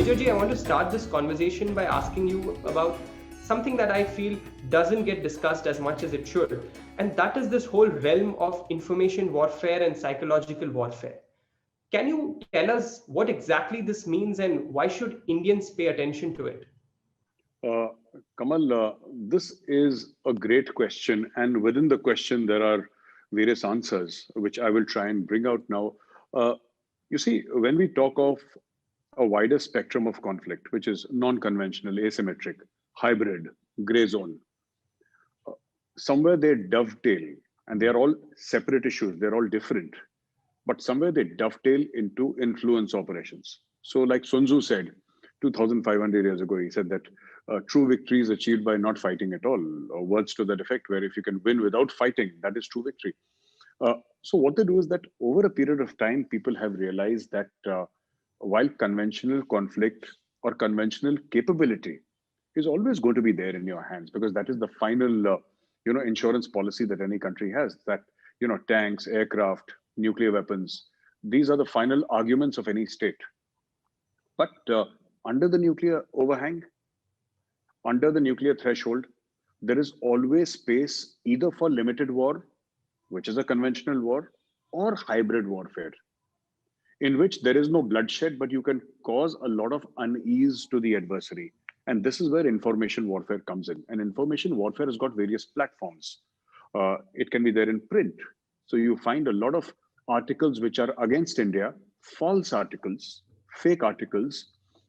Majorji, I want to start this conversation by asking you about something that I feel doesn't get discussed as much as it should, and that is this whole realm of information warfare and psychological warfare. Can you tell us what exactly this means and why should Indians pay attention to it? Uh, Kamal, this is a great question, and within the question, there are various answers which I will try and bring out now. Uh, you see, when we talk of a wider spectrum of conflict, which is non conventional, asymmetric, hybrid, gray zone, somewhere they dovetail, and they are all separate issues, they're all different, but somewhere they dovetail into influence operations. So, like Sun Tzu said 2,500 years ago, he said that true victory is achieved by not fighting at all, or words to that effect, where if you can win without fighting, that is true victory. So, what they do is that over a period of time, people have realized that while conventional conflict or conventional capability is always going to be there in your hands, because that is the final insurance policy that any country has, that tanks, aircraft, nuclear weapons, these are the final arguments of any state. But under the nuclear overhang, under the nuclear threshold, there is always space either for limited war, which is a conventional war, or hybrid warfare, in which there is no bloodshed, but you can cause a lot of unease to the adversary. And this is where information warfare comes in. And information warfare has got various platforms. It can be there in print. So you find a lot of articles which are against India, false articles, fake articles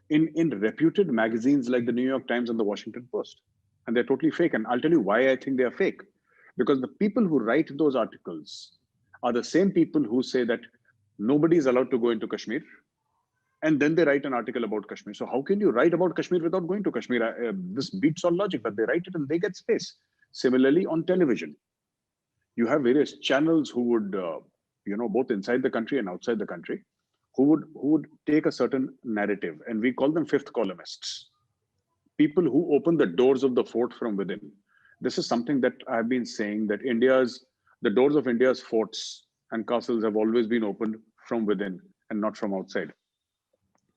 in reputed magazines like the New York Times and the Washington Post. And they're totally fake. And I'll tell you why I think they are fake. Because the people who write those articles are the same people who say that nobody is allowed to go into Kashmir, and then they write an article about Kashmir. So how can you write about Kashmir without going to Kashmir? This beats all logic, but they write it and they get space. Similarly, on television, you have various channels who would, both inside the country and outside the country, who would take a certain narrative, and we call them fifth columnists, people who open the doors of the fort from within. This is something that I've been saying, that the doors of India's forts and castles have always been opened from within and not from outside.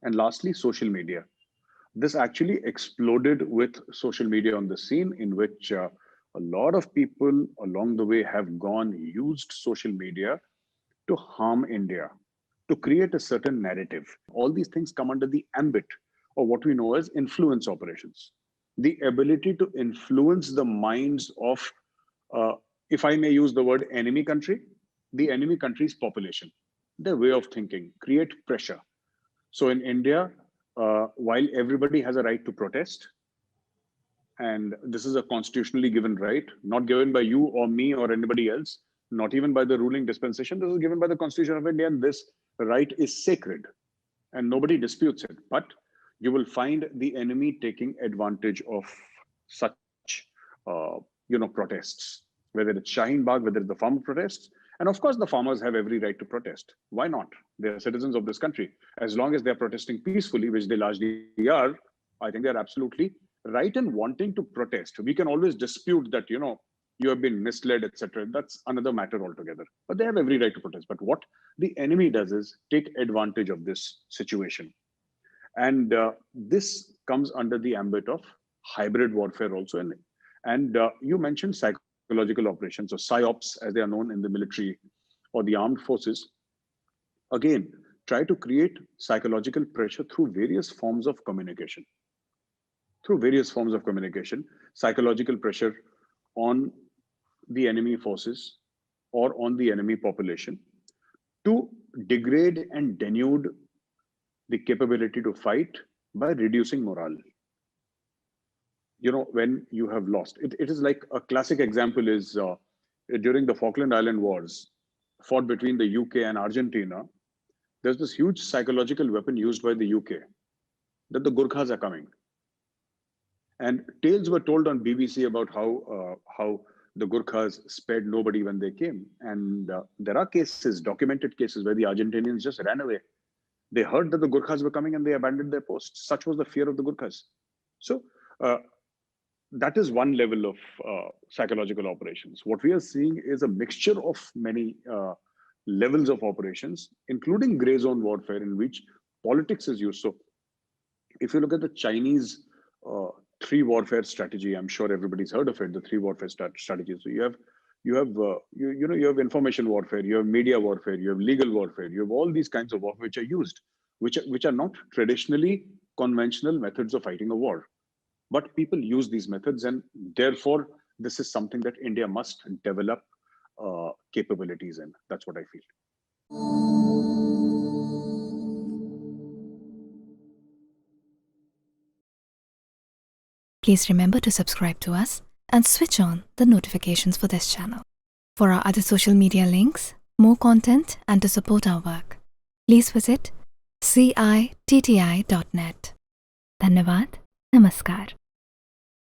And lastly, social media. This actually exploded with social media on the scene, in which a lot of people along the way have used social media to harm India, to create a certain narrative. All these things come under the ambit of what we know as influence operations. The ability to influence the minds of, if I may use the word enemy country, the enemy country's population, their way of thinking, create pressure. So in India, while everybody has a right to protest, and this is a constitutionally given right, not given by you or me or anybody else, not even by the ruling dispensation, this is given by the Constitution of India, and this right is sacred and nobody disputes it. But you will find the enemy taking advantage of such, protests, whether it's Shaheen Bagh, whether it's the farmer protests. And of course, the farmers have every right to protest. Why not? They are citizens of this country. As long as they're protesting peacefully, which they largely are, I think they're absolutely right in wanting to protest. We can always dispute that, you have been misled, etc. That's another matter altogether. But they have every right to protest. But what the enemy does is take advantage of this situation. And this comes under the ambit of hybrid warfare also. And you mentioned psychological operations, or PSYOPs, as they are known in the military or the armed forces. Again, try to create psychological pressure through various forms of communication. Psychological pressure on the enemy forces or on the enemy population to degrade and denude the capability to fight by reducing morale. When you have lost, it is like a classic example is during the Falkland Island Wars, fought between the UK and Argentina. There's this huge psychological weapon used by the UK, that the Gurkhas are coming. And tales were told on BBC about how the Gurkhas spared nobody when they came. And there are cases, documented cases, where the Argentinians just ran away. They heard that the Gurkhas were coming and they abandoned their posts. Such was the fear of the Gurkhas. So that is one level of psychological operations. What we are seeing is a mixture of many levels of operations, including gray zone warfare, in which politics is used. So if you look at the Chinese three warfare strategy, I'm sure everybody's heard of it. The three warfare strategies. So you have information warfare, you have media warfare, you have legal warfare, you have all these kinds of warfare which are used, which are not traditionally conventional methods of fighting a war, but people use these methods, and therefore this is something that India must develop capabilities in. That's what I feel. Please remember to subscribe to us and switch on the notifications for this channel. For our other social media links, more content, and to support our work, please visit citti.net. Dhanyavad. Namaskar.